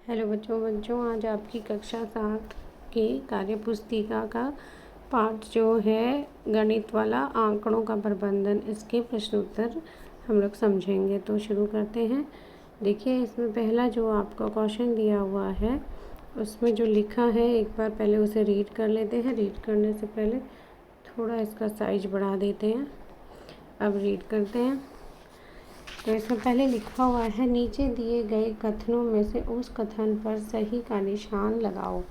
Hello बच्चों आज आपकी कक्षा 7 की कार्यपुस्तिका का पाठ जो है गणित वाला आंकड़ों का प्रबंधन, इसके प्रश्न उत्तर हम लोग समझेंगे। तो शुरू करते हैं। देखिए, इसमें पहला जो आपका क्वेश्चन दिया हुआ है उसमें जो लिखा है, एक बार पहले उसे रीड कर लेते हैं। रीड करने से पहले थोड़ा इसका साइज बढ़ा देते हैं। अब रीड करते हैं। तो इसमें पहले लिखा हुआ है, नीचे दिए गए कथनों में से उस कथन पर सही का निशान लगाओ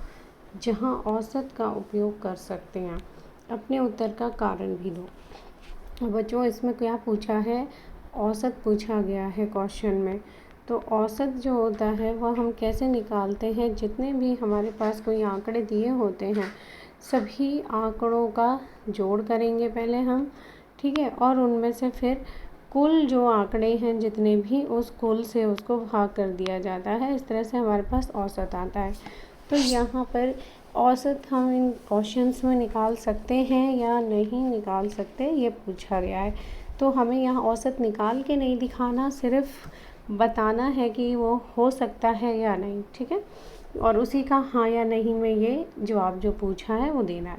जहां औसत का उपयोग कर सकते हैं। अपने उत्तर का कारण भी दो। बच्चों, इसमें क्या पूछा है? औसत पूछा गया है क्वेश्चन में। तो औसत जो होता है वह हम कैसे निकालते हैं? जितने भी हमारे पास कोई आंकड़े दिए होते हैं, सभी आंकड़ों का जोड़ करेंगे पहले हम, ठीक है, और उनमें से फिर कुल जो आंकड़े हैं जितने भी, उस कुल से उसको भाग कर दिया जाता है। इस तरह से हमारे पास औसत आता है। तो यहाँ पर औसत हम इन क्वेश्चंस में निकाल सकते हैं या नहीं निकाल सकते, ये पूछा गया है। तो हमें यहाँ औसत निकाल के नहीं दिखाना, सिर्फ बताना है कि वो हो सकता है या नहीं, ठीक है, और उसी का हाँ या नहीं में ये जवाब जो पूछा है वो देना है।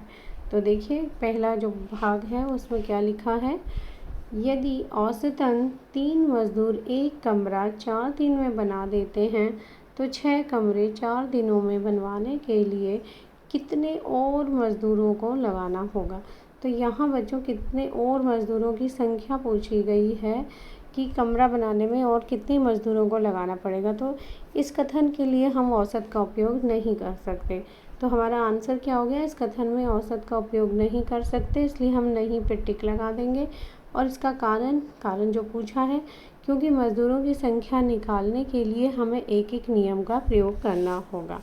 तो देखिए, पहला जो भाग है उसमें क्या लिखा है, यदि औसतन 3 मज़दूर एक कमरा 4 दिन में बना देते हैं तो 6 कमरे 4 दिनों में बनवाने के लिए कितने और मज़दूरों को लगाना होगा। तो यहाँ बच्चों कितने और मज़दूरों की संख्या पूछी गई है कि कमरा बनाने में और कितने मज़दूरों को लगाना पड़ेगा। तो इस कथन के लिए हम औसत का उपयोग नहीं कर सकते। तो हमारा आंसर क्या हो गया? इस कथन में औसत का उपयोग नहीं कर सकते, इसलिए हम नहीं पे टिक लगा देंगे। और इसका कारण जो पूछा है, क्योंकि मज़दूरों की संख्या निकालने के लिए हमें एक एक नियम का प्रयोग करना होगा।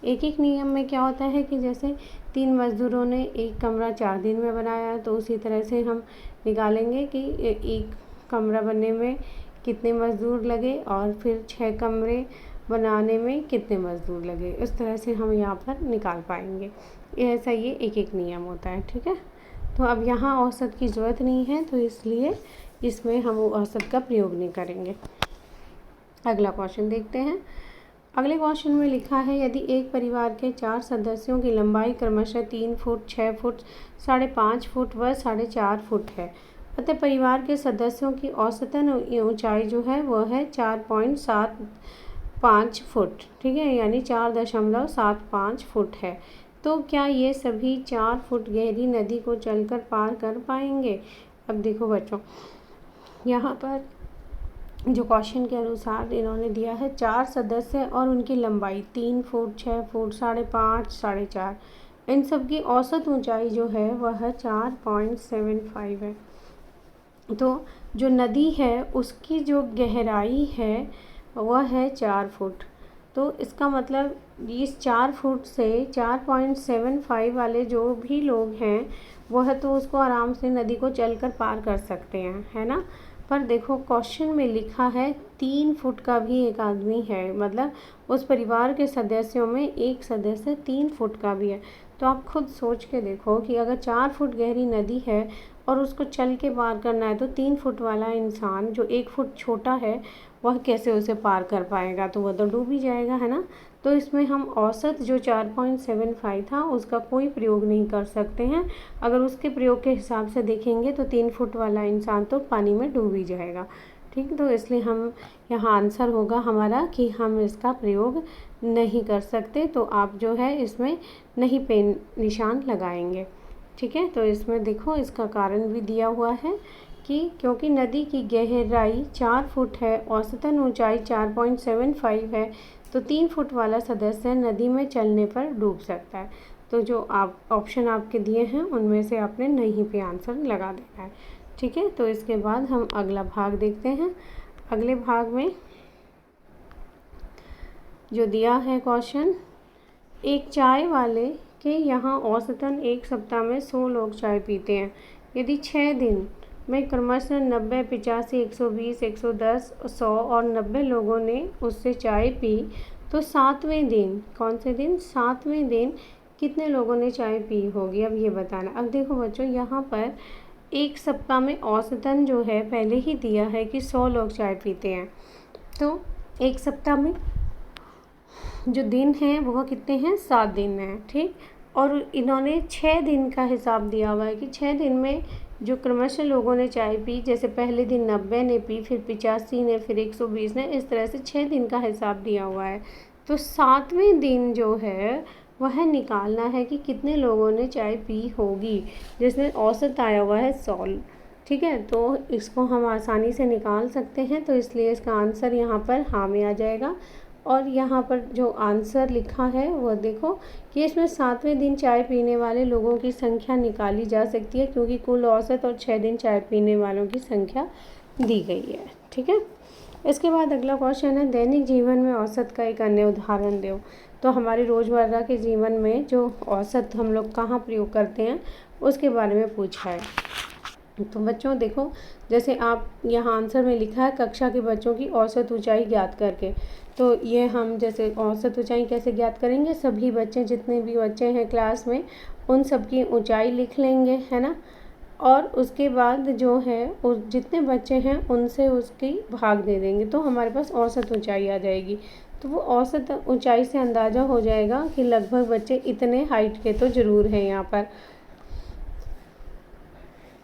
एक एक नियम में क्या होता है कि जैसे 3 मज़दूरों ने एक कमरा 4 दिन में बनाया है, तो उसी तरह से हम निकालेंगे कि एक कमरा बनने में कितने मज़दूर लगे और फिर 6 कमरे बनाने में कितने मज़दूर लगे। इस तरह से हम यहाँ पर निकाल पाएंगे। ऐसा ये एक एक नियम होता है, ठीक है। तो अब यहाँ औसत की ज़रूरत नहीं है, तो इसलिए इसमें हम औसत का प्रयोग नहीं करेंगे। अगला क्वेश्चन देखते हैं। अगले क्वेश्चन में लिखा है, यदि एक परिवार के 4 सदस्यों की लंबाई क्रमशः 3 फुट, 6 फुट, 5.5 फुट व 4.5 फुट है, अतः परिवार के सदस्यों की औसतन ऊंचाई जो है वह है 4.75 फुट, ठीक है, यानी 4.75 फुट है। तो क्या ये सभी 4 फुट गहरी नदी को चलकर पार कर पाएंगे? अब देखो बच्चों, यहाँ पर जो क्वेश्चन के अनुसार इन्होंने दिया है 4 सदस्य और उनकी लंबाई 3 फुट, 6 फुट, 5.5, 4.5, इन सब की औसत ऊंचाई जो है वह 4.75 है। तो जो नदी है उसकी जो गहराई है वह है 4 फुट। तो इसका मतलब इस 4 फुट से 4.75 वाले जो भी लोग हैं वह तो उसको आराम से नदी को चलकर पार कर सकते हैं, है ना। पर देखो, क्वेश्चन में लिखा है 3 फुट का भी एक आदमी है, मतलब उस परिवार के सदस्यों में एक सदस्य 3 फुट का भी है। तो आप खुद सोच के देखो कि अगर 4 फुट गहरी नदी है और उसको चल के पार करना है, तो 3 फुट वाला इंसान जो 1 फुट छोटा है वह कैसे उसे पार कर पाएगा? तो वह तो डूब ही जाएगा, है ना। तो इसमें हम औसत जो 4.75 था उसका कोई प्रयोग नहीं कर सकते हैं। अगर उसके प्रयोग के हिसाब से देखेंगे तो 3 फुट वाला इंसान तो पानी में डूब ही जाएगा, ठीक। तो इसलिए हम यहाँ आंसर होगा हमारा कि हम इसका प्रयोग नहीं कर सकते। तो आप जो है इसमें नहीं पे निशान लगाएंगे, ठीक है। तो इसमें देखो, इसका कारण भी दिया हुआ है कि क्योंकि नदी की गहराई 4 फुट है, औसतन ऊंचाई 4.75 है, तो 3 फुट वाला सदस्य नदी में चलने पर डूब सकता है। तो जो आप ऑप्शन आपके दिए हैं उनमें से आपने नहीं पे आंसर लगा देना है, ठीक है। तो इसके बाद हम अगला भाग देखते हैं। अगले भाग में जो दिया है क्वेश्चन, एक चाय वाले के यहाँ औसतन एक सप्ताह में 100 लोग चाय पीते हैं। यदि 6 दिन में क्रमशः 90, 85, 120, 110, 100 और 90 लोगों ने उससे चाय पी, तो 7वें दिन, कौन से दिन? 7वें दिन कितने लोगों ने चाय पी होगी? अब ये बताना। अब देखो बच्चों, यहाँ पर एक सप्ताह में औसतन जो है पहले ही दिया है कि 100 लोग चाय पीते हैं। तो एक सप्ताह में जो दिन हैं वह कितने हैं, 7 दिन हैं, ठीक। और इन्होंने 6 दिन का हिसाब दिया हुआ है कि 6 दिन में जो क्रमशः लोगों ने चाय पी, जैसे पहले दिन 90 ने पी, फिर 85 ने, फिर 120 ने, इस तरह से 6 दिन का हिसाब दिया हुआ है। तो 7वें दिन जो है वह निकालना है कि कितने लोगों ने चाय पी होगी, जिसमें औसत आया हुआ है 100, ठीक है। तो इसको हम आसानी से निकाल सकते हैं, तो इसलिए इसका आंसर यहाँ पर हाँ में आ जाएगा। और यहाँ पर जो आंसर लिखा है वह देखो कि इसमें 7वें दिन चाय पीने वाले लोगों की संख्या निकाली जा सकती है, क्योंकि कुल औसत और 6 दिन चाय पीने वालों की संख्या दी गई है, ठीक है। इसके बाद अगला क्वेश्चन है, दैनिक जीवन में औसत का एक अन्य उदाहरण दो। तो हमारे रोज़मर्रा के जीवन में जो औसत हम लोग कहाँ प्रयोग करते हैं उसके बारे में पूछा है। तो बच्चों देखो, जैसे आप यहाँ आंसर में लिखा है कक्षा के बच्चों की औसत ऊंचाई ज्ञात करके, तो ये हम जैसे औसत ऊंचाई कैसे ज्ञात करेंगे, सभी बच्चे जितने भी बच्चे हैं क्लास में उन सब की ऊंचाई लिख लेंगे, है ना। और उसके बाद जो है उस जितने बच्चे हैं उनसे उसकी भाग दे देंगे, तो हमारे पास औसत ऊंचाई आ जाएगी। तो वो औसत ऊंचाई से अंदाज़ा हो जाएगा कि लगभग बच्चे इतने हाइट के तो ज़रूर हैं यहाँ पर।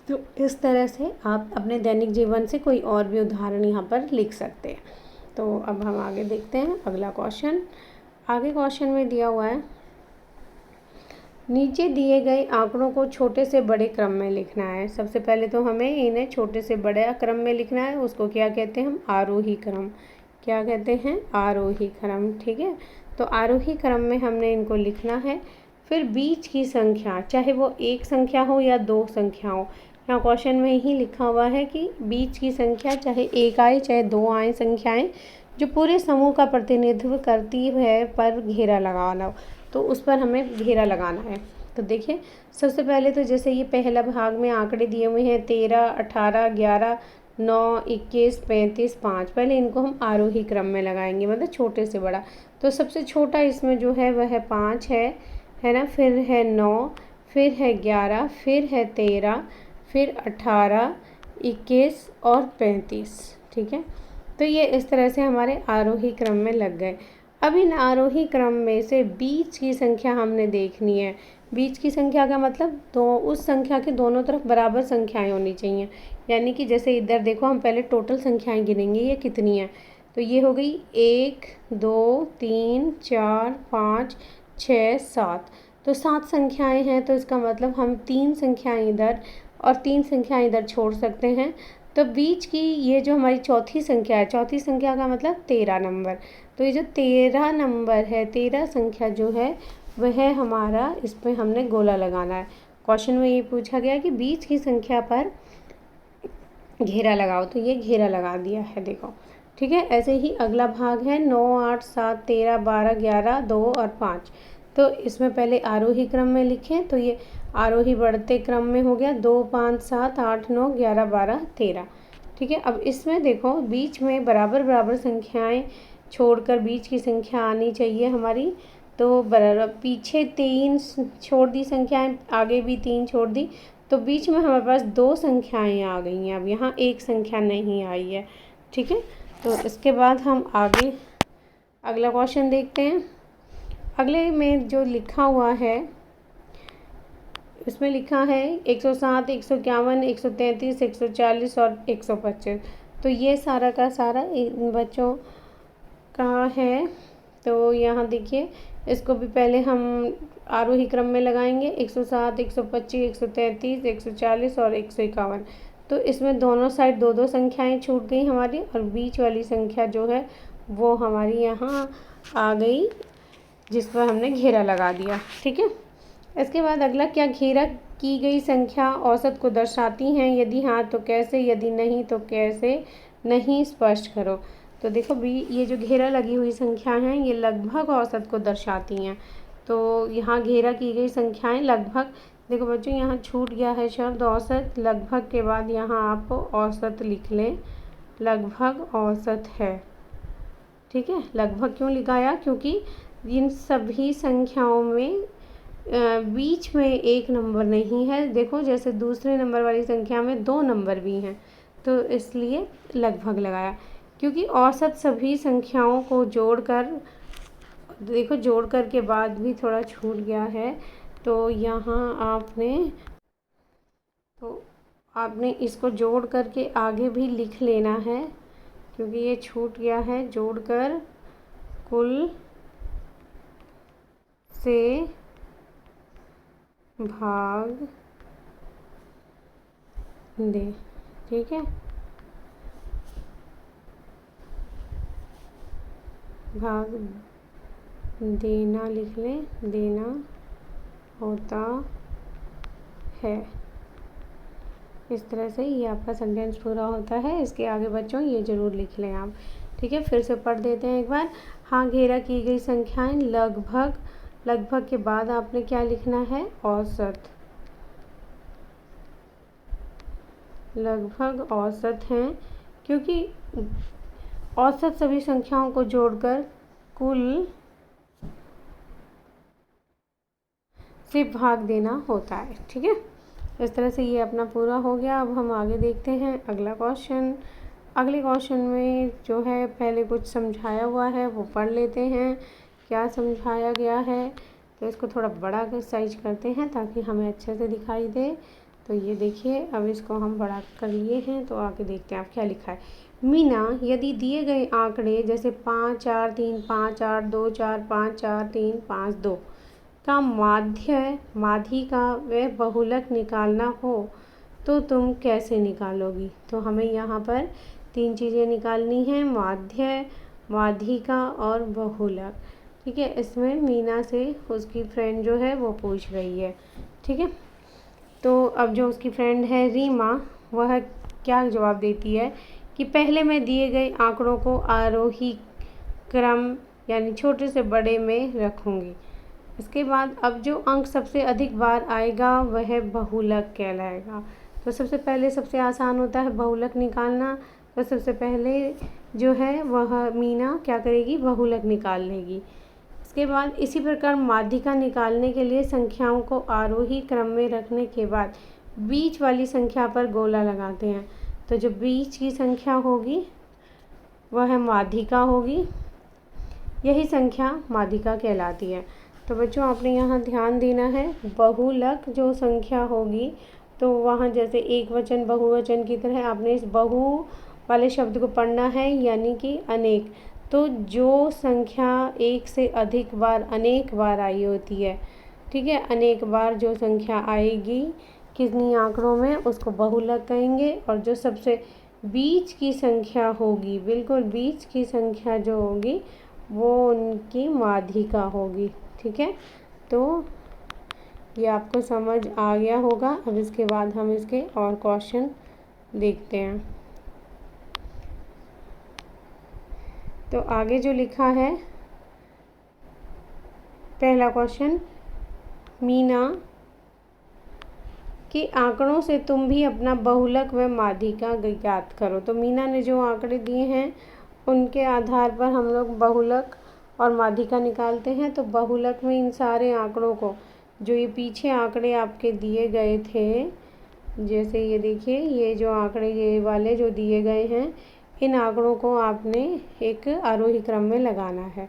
तो इस तरह से आप अपने दैनिक जीवन से कोई और भी उदाहरण यहाँ पर लिख सकते हैं। तो अब हम आगे देखते हैं अगला क्वेश्चन। आगे क्वेश्चन में दिया हुआ है, नीचे दिए गए आंकड़ों को छोटे से बड़े क्रम में लिखना है। सबसे पहले तो हमें इन्हें छोटे से बड़े क्रम में लिखना है, उसको क्या कहते हैं हम, आरोही क्रम। क्या कहते हैं, आरोही क्रम, ठीक है। तो आरोही क्रम में हमने इनको लिखना है। फिर बीच की संख्या, चाहे वो एक संख्या हो या दो संख्या हो, यहाँ क्वेश्चन में ही लिखा हुआ है कि बीच की संख्या चाहे एक आए चाहे दो आए संख्याएं जो पूरे समूह का प्रतिनिधित्व करती है पर घेरा लगाना हो, तो उस पर हमें घेरा लगाना है। तो देखिए सबसे पहले तो जैसे ये पहला भाग में आंकड़े दिए हुए हैं 13, 18, 11, 9, 21, 35, 5, पहले इनको हम आरोही क्रम में लगाएंगे, मतलब छोटे से बड़ा। तो सबसे छोटा इसमें जो है वह 5 है ना, फिर है 9, फिर है 11, फिर है 13, फिर 18, 21 और 35, ठीक है। तो ये इस तरह से हमारे आरोही क्रम में लग गए। अब इन आरोही क्रम में से बीच की संख्या हमने देखनी है। बीच की संख्या का मतलब तो उस संख्या के दोनों तरफ बराबर संख्याएं होनी चाहिए, यानी कि जैसे इधर देखो हम पहले टोटल संख्याएं गिनेंगे ये कितनी हैं। तो ये हो गई 1, 2, 3, 4, 5, 6, 7, तो 7 संख्याएं हैं। तो इसका मतलब हम 3 संख्याएं इधर और 3 संख्याएं इधर छोड़ सकते हैं। तो बीच की ये जो हमारी चौथी संख्या है, चौथी संख्या का मतलब 13 नंबर, तो ये जो 13 नंबर है, 13 संख्या जो है वह हमारा, इस पर हमने गोला लगाना है। क्वेश्चन में ये पूछा गया कि बीच की संख्या पर घेरा लगाओ, तो ये घेरा लगा दिया है देखो, ठीक है। ऐसे ही अगला भाग है 9, 8, 7, 13, 12, 11, 2 और 5। तो इसमें पहले आरोही क्रम में लिखें, तो ये आरोही बढ़ते क्रम में हो गया 2, 5, 7, 8, 9, 11, 12, 13, ठीक है। अब इसमें देखो बीच में बराबर बराबर संख्याएं छोड़कर बीच की संख्या आनी चाहिए हमारी। तो बराबर पीछे 3 छोड़ दी संख्याएं, आगे भी 3 छोड़ दी, तो बीच में हमारे पास 2 संख्याएं आ गई हैं। अब यहाँ एक संख्या नहीं आई है, ठीक है। तो इसके बाद हम आगे अगला क्वेश्चन देखते हैं। अगले में जो लिखा हुआ है इसमें लिखा है 107, 151, 133, 140 और 125। तो ये सारा का सारा इन बच्चों का है। तो यहाँ देखिए इसको भी पहले हम आरोही क्रम में लगाएंगे, 107, 125, 133, 140 और 151। तो इसमें दोनों साइड 2-2 संख्याएं छूट गई हमारी, और बीच वाली संख्या जो है वो हमारी यहाँ आ गई, जिस पर हमने घेरा लगा दिया, ठीक है। इसके बाद अगला, क्या घेरा की गई संख्या औसत को दर्शाती हैं, यदि हाँ तो कैसे, यदि नहीं तो कैसे नहीं, स्पष्ट करो। तो देखो भी ये जो घेरा लगी हुई संख्या हैं ये लगभग औसत को दर्शाती हैं। तो यहाँ घेरा की गई संख्याएं लगभग, देखो बच्चों यहाँ छूट गया है शब्द औसत, लगभग के बाद यहाँ आप औसत लिख लें, लगभग औसत है, ठीक है। लगभग क्यों लगाया, क्योंकि इन सभी संख्याओं में बीच में एक नंबर नहीं है। देखो जैसे दूसरे नंबर वाली संख्या में 2 नंबर भी हैं, तो इसलिए लगभग लगाया। क्योंकि औसत सभी संख्याओं को जोड़कर देखो जोड़ कर के बाद भी थोड़ा छूट गया है, तो यहाँ आपने इसको जोड़ करके आगे भी लिख लेना है, क्योंकि ये छूट गया है। जोड़कर कुल से भाग दे, ठीक है। भाग देना लिख लें, देना होता है। इस तरह से ये आपका सेंटेंस पूरा होता है। इसके आगे बच्चों ये ज़रूर लिख लें आप, ठीक है। फिर से पढ़ देते हैं एक बार। हाँ घेरा की गई संख्याएं लगभग, लगभग के बाद आपने क्या लिखना है, औसत। लगभग औसत हैं, क्योंकि औसत सभी संख्याओं को जोड़कर कुल से भाग देना होता है, ठीक है। इस तरह से ये अपना पूरा हो गया। अब हम आगे देखते हैं अगला क्वेश्चन। अगले क्वेश्चन में जो है पहले कुछ समझाया हुआ है वो पढ़ लेते हैं, क्या समझाया गया है। तो इसको थोड़ा बड़ा कर साइज करते हैं ताकि हमें अच्छे से दिखाई दे। तो ये देखिए, अब इसको हम बड़ा कर लिए हैं, तो आगे देखते हैं आप क्या लिखा है। मीना यदि दिए गए आंकड़े जैसे 5 4 3 5 8 2 4 5 4 3 5 2 का माध्य का व बहुलक निकालना हो तो तुम कैसे निकालोगी। तो हमें यहाँ पर 3 चीज़ें निकालनी हैं, माध्य, माध्यिका और बहुलक, ठीक है। इसमें मीना से उसकी फ्रेंड जो है वो पूछ रही है, ठीक है। तो अब जो उसकी फ्रेंड है रीमा, वह क्या जवाब देती है कि पहले मैं दिए गए आंकड़ों को आरोही क्रम यानी छोटे से बड़े में रखूँगी। इसके बाद अब जो अंक सबसे अधिक बार आएगा वह बहुलक कहलाएगा। तो सबसे पहले सबसे आसान होता है बहुलक निकालना। तो सबसे पहले जो है वह मीना क्या करेगी, बहुलक निकाल लेगी। इसके बाद इसी प्रकार माध्यिका निकालने के लिए संख्याओं को आरोही क्रम में रखने के बाद बीच वाली संख्या पर गोला लगाते हैं। तो जो बीच की संख्या होगी वह माध्यिका होगी, यही संख्या माध्यिका कहलाती है। तो बच्चों आपने यहाँ ध्यान देना है, बहुलक जो संख्या होगी तो वहाँ जैसे एक वचन बहुवचन की तरह आपने इस बहु वाले शब्द को पढ़ना है, यानी कि अनेक। तो जो संख्या एक से अधिक बार अनेक बार आई होती है, ठीक है, अनेक बार जो संख्या आएगी कितनी आंकड़ों में, उसको बहुलक कहेंगे। और जो सबसे बीच की संख्या होगी, बिल्कुल बीच की संख्या जो होगी वो उनकी माध्यिका होगी, ठीक है। तो ये आपको समझ आ गया होगा। अब इसके बाद हम इसके और क्वेश्चन देखते हैं। तो आगे जो लिखा है पहला क्वेश्चन, मीना के आंकड़ों से तुम भी अपना बहुलक व माध्यिका ज्ञात करो। तो मीना ने जो आंकड़े दिए हैं उनके आधार पर हम लोग बहुलक और माध्यिका निकालते हैं। तो बहुलक में इन सारे आंकड़ों को, जो ये पीछे आंकड़े आपके दिए गए थे, जैसे ये देखिए ये जो आंकड़े ये वाले जो दिए गए हैं, इन आंकड़ों को आपने एक आरोही क्रम में लगाना है।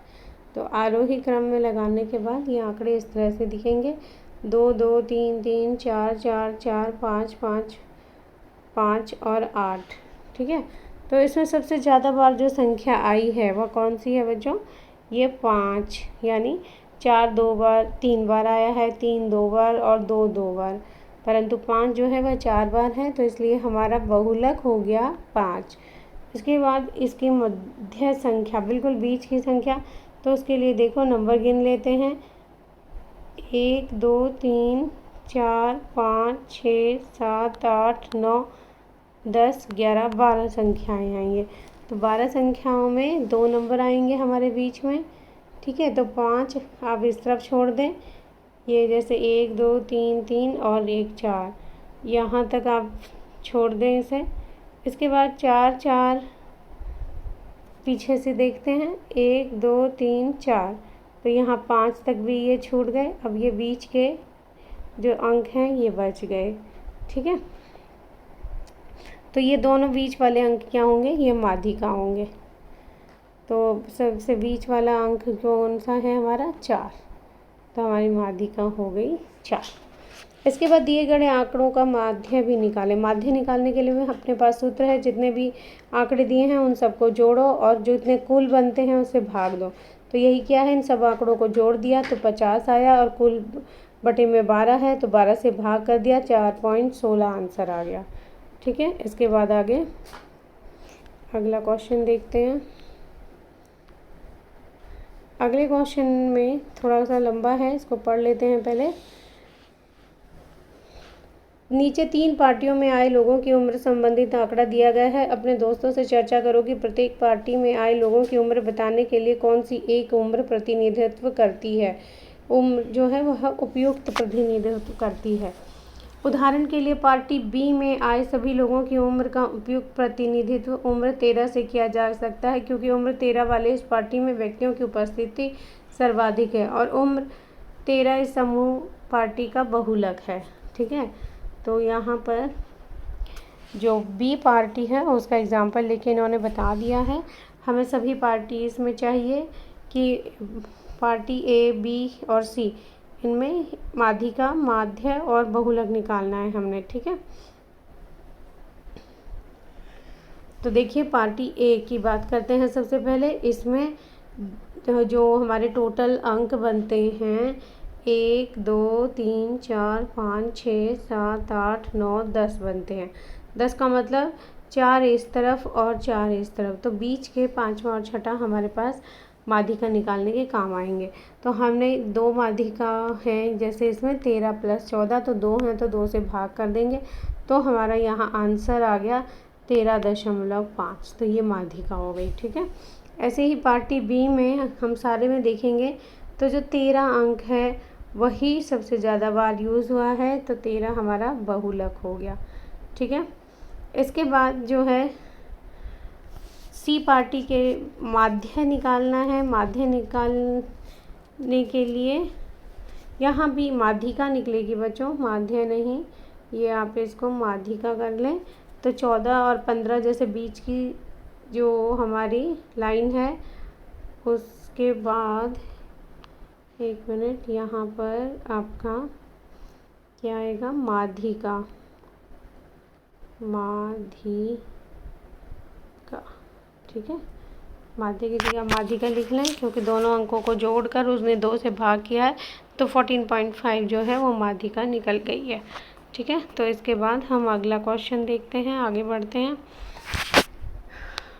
तो आरोही क्रम में लगाने के बाद ये आंकड़े इस तरह से दिखेंगे, 2 2 3 3 4 4 4 5 5 5 और 8, ठीक है। तो इसमें सबसे ज़्यादा बार जो संख्या आई है वह कौन सी है बच्चों, ये 5, यानी 4 2 बार 3 बार आया है, 3 2 बार और 2 2 बार, परंतु 5 जो है वह 4 बार है, तो इसलिए हमारा बहुलक हो गया 5। इसके बाद इसकी मध्य संख्या, बिल्कुल बीच की संख्या, तो उसके लिए देखो नंबर गिन लेते हैं, 1 2 3 4 5 6 7 8 9 10 11 12 संख्याएँ आएंगे। तो 12 संख्याओं में 2 नंबर आएंगे हमारे बीच में, ठीक है। तो 5 आप इस तरफ छोड़ दें, ये जैसे 1 2 3 3 और 1 4, यहाँ तक आप छोड़ दें इसे। इसके बाद 4 4 पीछे से देखते हैं, 1 2 3 4, तो यहाँ 5 तक भी ये छूट गए। अब ये बीच के जो अंक हैं ये बच गए, ठीक है। तो ये दोनों बीच वाले अंक क्या होंगे, ये माध्यिका होंगे। तो सबसे बीच वाला अंक कौन सा है हमारा 4, तो हमारी माध्यिका हो गई 4। इसके बाद दिए गए आंकड़ों का माध्य भी निकालें। माध्य निकालने के लिए अपने पास सूत्र है, जितने भी आंकड़े दिए हैं उन सबको जोड़ो और जो इतने कुल बनते हैं उसे भाग दो। तो यही क्या है, इन सब आंकड़ों को जोड़ दिया तो 50 आया और कुल बटे में 12 है तो 12 से भाग कर दिया, 4.16 आंसर आ गया। ठीक है, इसके बाद आगे अगला क्वेश्चन देखते हैं। अगले क्वेश्चन में थोड़ा सा लंबा है, इसको पढ़ लेते हैं पहले। नीचे 3 पार्टियों में आए लोगों की उम्र संबंधित आंकड़ा दिया गया है। अपने दोस्तों से चर्चा करो कि प्रत्येक पार्टी में आए लोगों की उम्र बताने के लिए कौन सी एक उम्र प्रतिनिधित्व करती है। उम्र जो है वह उपयुक्त प्रतिनिधित्व करती है। उदाहरण के लिए पार्टी बी में आए सभी लोगों की उम्र का उपयुक्त प्रतिनिधित्व उम्र 13 से किया जा सकता है, क्योंकि उम्र 13 वाले इस पार्टी में व्यक्तियों की उपस्थिति सर्वाधिक है और उम्र 13 इस समूह पार्टी का बहुलक है। ठीक है, तो यहाँ पर जो बी पार्टी है उसका एग्जाम्पल लेके इन्होंने बता दिया है। हमें सभी पार्टी इसमें चाहिए कि पार्टी ए, बी और सी, इनमें माध्यिका, माध्य और बहुलक निकालना है हमने। ठीक है, तो देखिए पार्टी ए की बात करते हैं सबसे पहले। इसमें जो हमारे टोटल अंक बनते हैं 1, 2, 3, 4, 5, 6, 7, 8, 9, 10 बनते हैं। 10 का मतलब 4 इस तरफ और 4 इस तरफ, तो बीच के 5वां और छठा हमारे पास माध्यिका निकालने के काम आएंगे। तो हमने 2 माध्यिका हैं, जैसे इसमें 13 + 14 तो 2 हैं तो 2 से भाग कर देंगे, तो हमारा यहाँ आंसर आ गया 13.5, तो ये माध्यिका हो गई। ठीक है, ऐसे ही पार्टी बी में हम सारे में देखेंगे तो जो 13 अंक है वही सबसे ज़्यादा बार यूज़ हुआ है, तो 13 हमारा बहुलक हो गया। ठीक है, इसके बाद जो है सी पार्टी के माध्य निकालना है। माध्य निकालने के लिए यहाँ भी माध्यिका निकलेगी बच्चों, माध्य नहीं, ये आप इसको माध्यिका कर लें। तो 14 और 15 जैसे बीच की जो हमारी लाइन है, उसके बाद 1 मिनट, यहाँ पर आपका क्या आएगा, माध्यिका, ठीक है, माध्य की जगह माध्यिका लिख लें, क्योंकि दोनों अंकों को जोड़कर उसने 2 से भाग किया है तो 14.5 जो है वो माध्यिका निकल गई है। ठीक है, तो इसके बाद हम अगला क्वेश्चन देखते हैं, आगे बढ़ते हैं।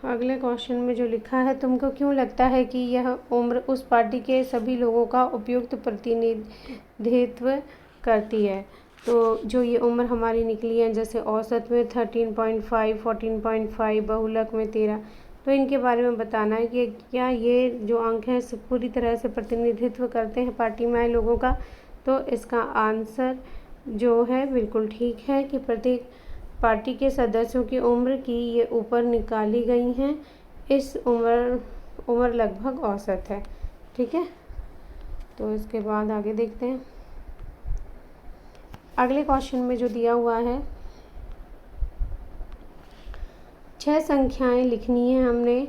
अगले क्वेश्चन में जो लिखा है, तुमको क्यों लगता है कि यह उम्र उस पार्टी के सभी लोगों का उपयुक्त प्रतिनिधित्व करती है। तो जो ये उम्र हमारी निकली है, जैसे औसत में 13.5, 14.5, बहुलक में 13, तो इनके बारे में बताना है कि क्या ये जो अंक हैं पूरी तरह से प्रतिनिधित्व करते हैं पार्टी में आए लोगों का। तो इसका आंसर जो है बिल्कुल ठीक है कि प्रत्येक पार्टी के सदस्यों की उम्र की ये ऊपर निकाली गई हैं। इस उम्र लगभग औसत है। ठीक है, तो इसके बाद आगे देखते हैं। अगले क्वेश्चन में जो दिया हुआ है, 6 संख्याएं लिखनी है हमने।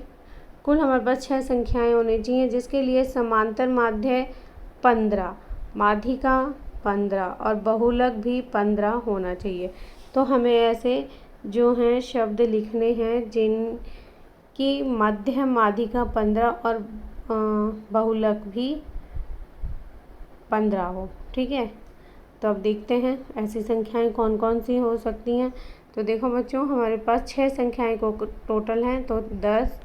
कुल हमारे पास 6 संख्याएं होनी चाहिए, जिसके लिए समांतर माध्य 15, माध्यिका 15 और बहुलक भी 15 होना चाहिए। तो हमें ऐसे जो हैं शब्द लिखने हैं जिनकी मध्य माध्यिका 15 और बहुलक भी 15 हो। ठीक है, तो अब देखते हैं ऐसी संख्याएं कौन कौन सी हो सकती हैं। तो देखो बच्चों, हमारे पास 6 संख्याएं को टोटल हैं, तो 10,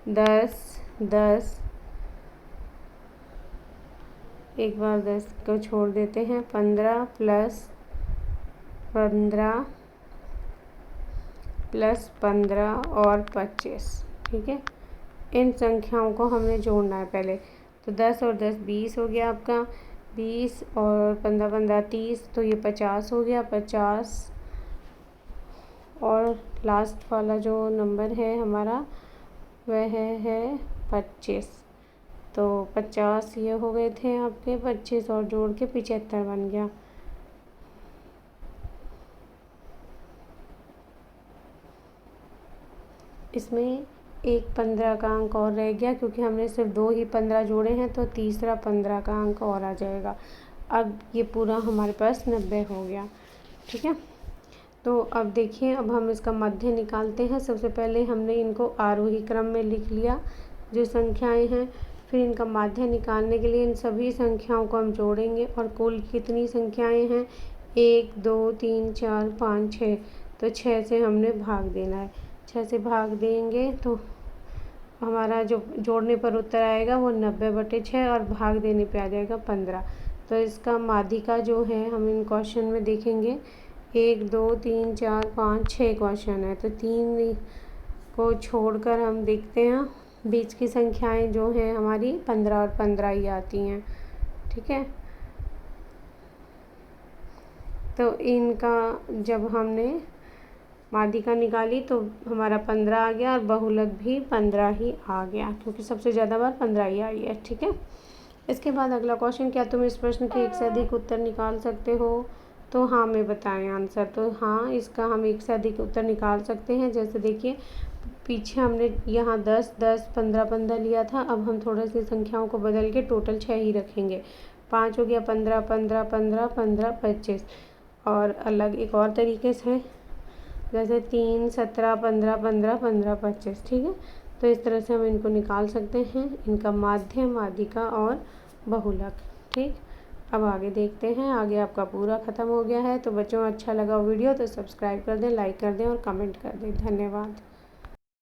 10, 10, एक बार 10 को छोड़ देते हैं, 15 + 15 + 15 और 25। ठीक है, इन संख्याओं को हमने जोड़ना है पहले। तो 10 और 10 20 हो गया आपका, 20 और 15 15 30, तो ये 50 हो गया, 50 और लास्ट वाला जो नंबर है हमारा वह है 25। तो 50 ये हो गए थे आपके, 25 और जोड़ के 75 बन गया। इसमें एक 15 का अंक और रह गया, क्योंकि हमने सिर्फ 2 ही 15 जोड़े हैं, तो तीसरा 15 का अंक और आ जाएगा। अब ये पूरा हमारे पास 90 हो गया। ठीक है, तो अब देखिए, अब हम इसका मध्य निकालते हैं। सबसे पहले हमने इनको आरोही क्रम में लिख लिया जो संख्याएं हैं, फिर इनका माध्य निकालने के लिए इन सभी संख्याओं को हम जोड़ेंगे और कुल कितनी संख्याएं हैं, 1 2 3 4 5 6, तो 6 से हमने भाग देना है। 6 से भाग देंगे तो हमारा जो जोड़ने पर उत्तर आएगा वो 90/6 और भाग देने पे आ जाएगा 15। तो इसका माध्यिका जो है हम इन क्वेश्चन में देखेंगे, 1 2 3 4 5 6 क्वेश्चन है, तो 3 को छोड़कर हम देखते हैं बीच की संख्याएं जो हैं हमारी 15 और 15 ही आती हैं। ठीक है, तो इनका जब हमने माध्यिका निकाली तो हमारा 15 आ गया और बहुलक भी 15 ही आ गया, क्योंकि सबसे ज़्यादा बार 15 ही आई है। ठीक है, इसके बाद अगला क्वेश्चन, क्या तुम इस प्रश्न के एक से अधिक उत्तर निकाल सकते हो? तो हाँ में बताएं आंसर। तो हाँ, इसका हम एक से अधिक उत्तर निकाल सकते हैं। जैसे देखिए, पीछे हमने यहाँ 10 10 15 15 लिया था, अब हम थोड़ा सी संख्याओं को बदल के टोटल 6 ही रखेंगे। 5 हो गया, 15 15 15 15 25, और अलग एक और तरीके से जैसे 3 17 15 15 15 25। ठीक है, तो इस तरह से हम इनको निकाल सकते हैं, इनका माध्य, माध्यिका और बहुलक। ठीक, अब आगे देखते हैं। आगे आपका पूरा ख़त्म हो गया है। तो बच्चों, अच्छा लगा वीडियो तो सब्सक्राइब कर दें, लाइक कर दें और कमेंट कर दें। धन्यवाद।